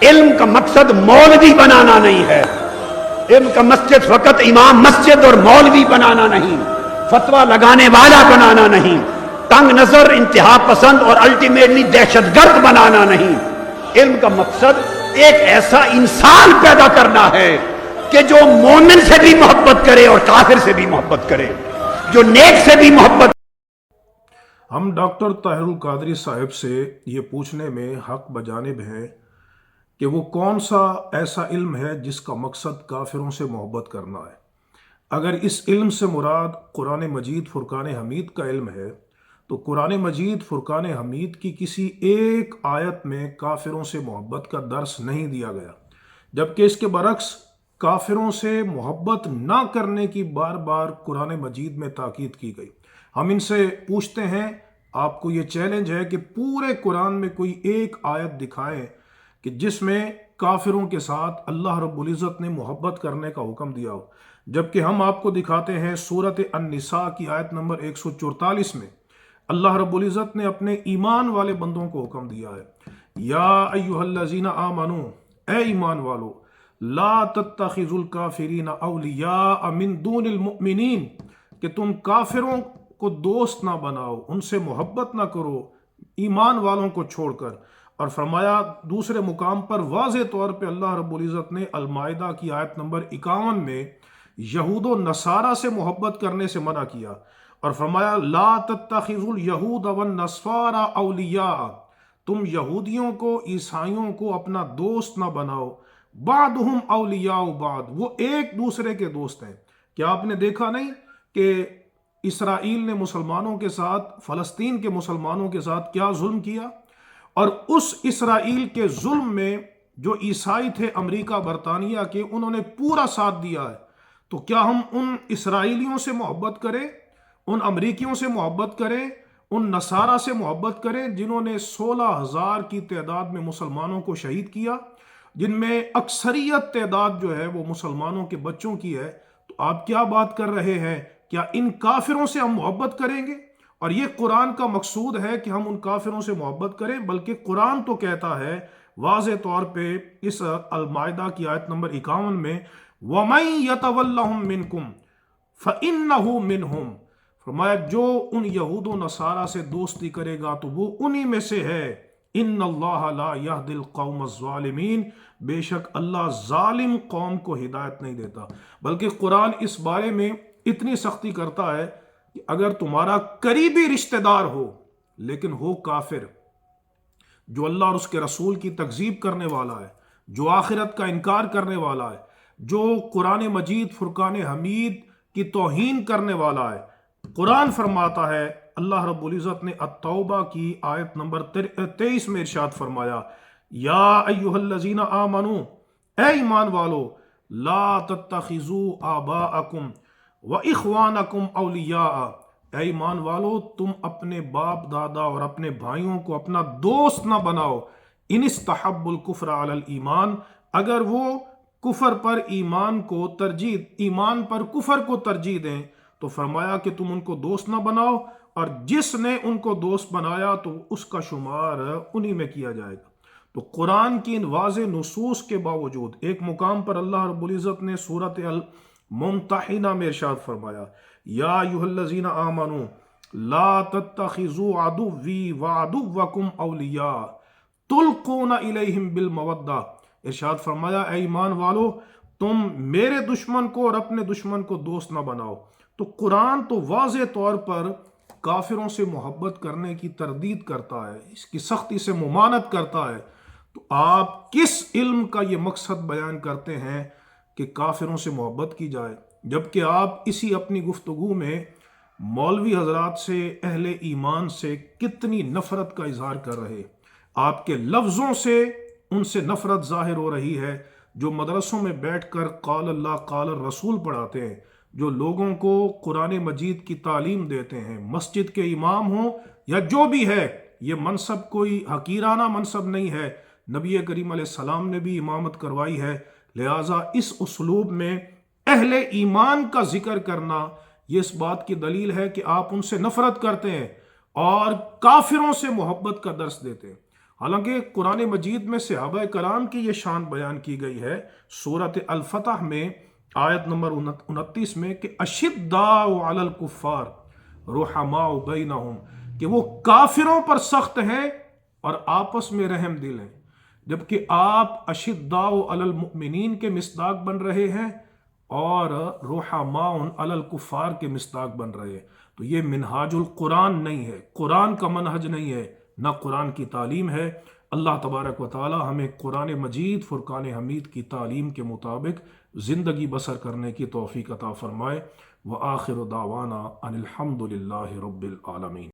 علم کا مقصد مولوی بنانا نہیں ہے، علم کا مقصد فقط امام مسجد اور مولوی بنانا نہیں، فتویٰ لگانے والا بنانا نہیں، تنگ نظر، انتہا پسند اور الٹیمیٹلی دہشت گرد بنانا نہیں۔ علم کا مقصد ایک ایسا انسان پیدا کرنا ہے کہ جو مومن سے بھی محبت کرے اور کافر سے بھی محبت کرے، جو نیک سے بھی محبت۔ ہم ڈاکٹر طاہر القادری صاحب سے یہ پوچھنے میں حق بجانب ہیں کہ وہ کون سا ایسا علم ہے جس کا مقصد کافروں سے محبت کرنا ہے۔ اگر اس علم سے مراد قرآن مجید فرقان حمید کا علم ہے تو قرآن مجید فرقان حمید کی کسی ایک آیت میں کافروں سے محبت کا درس نہیں دیا گیا، جبکہ اس کے برعکس کافروں سے محبت نہ کرنے کی بار بار قرآن مجید میں تاکید کی گئی۔ ہم ان سے پوچھتے ہیں، آپ کو یہ چیلنج ہے کہ پورے قرآن میں کوئی ایک آیت دکھائیں کہ جس میں کافروں کے ساتھ اللہ رب العزت نے محبت کرنے کا حکم دیا ہو، جبکہ ہم آپ کو دکھاتے ہیں سورۃ النساء کی آیت نمبر 144 میں اللہ رب العزت نے اپنے ایمان والے بندوں کو حکم دیا ہے، یا ایھا الذین آمنوا، اے ایمان والو، لا تتخذوا الکافرین اولیاء من دون المؤمنین، کہ تم کافروں کو دوست نہ بناؤ، ان سے محبت نہ کرو ایمان والوں کو چھوڑ کر۔ اور فرمایا دوسرے مقام پر واضح طور پہ اللہ رب العزت نے المائدہ کی آیت نمبر 51 میں یہود و نصارہ سے محبت کرنے سے منع کیا، اور فرمایا لا تتخذوا الیہود والنصارى اولیاء، تم یہودیوں کو، عیسائیوں کو اپنا دوست نہ بناؤ، بعضهم اولیاء بعض، وہ ایک دوسرے کے دوست ہیں۔ کیا آپ نے دیکھا نہیں کہ اسرائیل نے مسلمانوں کے ساتھ، فلسطین کے مسلمانوں کے ساتھ کیا ظلم کیا؟ اور اس اسرائیل کے ظلم میں جو عیسائی تھے امریکہ برطانیہ کے، انہوں نے پورا ساتھ دیا ہے۔ تو کیا ہم ان اسرائیلیوں سے محبت کریں، ان امریکیوں سے محبت کریں، ان نصارہ سے محبت کریں جنہوں نے 16,000 کی تعداد میں مسلمانوں کو شہید کیا، جن میں اکثریت تعداد جو ہے وہ مسلمانوں کے بچوں کی ہے؟ تو آپ کیا بات کر رہے ہیں؟ کیا ان کافروں سے ہم محبت کریں گے؟ اور یہ قرآن کا مقصود ہے کہ ہم ان کافروں سے محبت کریں، بلکہ قرآن تو کہتا ہے واضح طور پہ اس المائدہ کی آیت نمبر 51 میں وَمَن يَتَوَلَّهُم مِّنكُمْ فَإِنَّهُ مِنْهُمْ، فرمایا جو ان یہود و نصارہ سے دوستی کرے گا تو وہ انہی میں سے ہے۔ ان اللہ لا یہدی القوم الظالمین، بے شک اللہ ظالم قوم کو ہدایت نہیں دیتا۔ بلکہ قرآن اس بارے میں اتنی سختی کرتا ہے کہ اگر تمہارا قریبی رشتہ دار ہو لیکن ہو کافر، جو اللہ اور اس کے رسول کی تکذیب کرنے والا ہے، جو آخرت کا انکار کرنے والا ہے، جو قرآن مجید فرقان حمید کی توہین کرنے والا ہے، قرآن فرماتا ہے، اللہ رب العزت نے التوبہ کی آیت نمبر 23 میں ارشاد فرمایا، یا ایھا الذین آمنوا، اے ایمان والو، لا تتخذوا آباءکم وَإِخْوَانَكُمْ أَوْلِيَاءَ، اے ایمان والو تم اپنے باپ دادا اور اپنے بھائیوں کو اپنا دوست نہ بناؤ، ان استحبوا الکفر علی الایمان، اگر وہ کفر پر ایمان کو ترجیح، ایمان پر کفر کو ترجیح دیں، تو فرمایا کہ تم ان کو دوست نہ بناؤ، اور جس نے ان کو دوست بنایا تو اس کا شمار انہی میں کیا جائے گا۔ تو قرآن کی ان واضح نصوص کے باوجود ایک مقام پر اللہ رب العزت نے سورۃ ممتحنہ میں ارشاد فرمایا، یا ایھا الذین آمنوا لا تتخذوا عدوی وعدوکم اولیاء تلقون الیہم بالمودہ، ارشاد فرمایا اے ایمان والو تم میرے دشمن کو اور اپنے دشمن کو دوست نہ بناؤ۔ تو قرآن تو واضح طور پر کافروں سے محبت کرنے کی تردید کرتا ہے، اس کی سختی سے ممانعت کرتا ہے، تو آپ کس علم کا یہ مقصد بیان کرتے ہیں کہ کافروں سے محبت کی جائے، جبکہ آپ اسی اپنی گفتگو میں مولوی حضرات سے، اہل ایمان سے کتنی نفرت کا اظہار کر رہے، آپ کے لفظوں سے ان سے نفرت ظاہر ہو رہی ہے، جو مدرسوں میں بیٹھ کر قال اللہ قال الرسول پڑھاتے ہیں، جو لوگوں کو قرآن مجید کی تعلیم دیتے ہیں، مسجد کے امام ہوں یا جو بھی ہے، یہ منصب کوئی حقیرانہ منصب نہیں ہے، نبی کریم علیہ السلام نے بھی امامت کروائی ہے، لہٰذا اس اسلوب میں اہل ایمان کا ذکر کرنا یہ اس بات کی دلیل ہے کہ آپ ان سے نفرت کرتے ہیں اور کافروں سے محبت کا درس دیتے ہیں۔ حالانکہ قرآن مجید میں صحابہ کرام کی یہ شان بیان کی گئی ہے سورۃ الفتح میں آیت نمبر 29 میں کہ اشداء علی الکفار رحماء بینہم، کہ وہ کافروں پر سخت ہیں اور آپس میں رحم دل ہیں، جبکہ آپ اشداء علی المؤمنین کے مصداق بن رہے ہیں اور رحماء علی الکفار کے مصداق بن رہے ہیں۔ تو یہ منہاج القرآن نہیں ہے، قرآن کا منہج نہیں ہے، نہ قرآن کی تعلیم ہے۔ اللہ تبارک و تعالی ہمیں قرآن مجید فرقان حمید کی تعلیم کے مطابق زندگی بسر کرنے کی توفیق عطا فرمائے۔ وآخر دعوانا ان الحمد للہ رب العالمین۔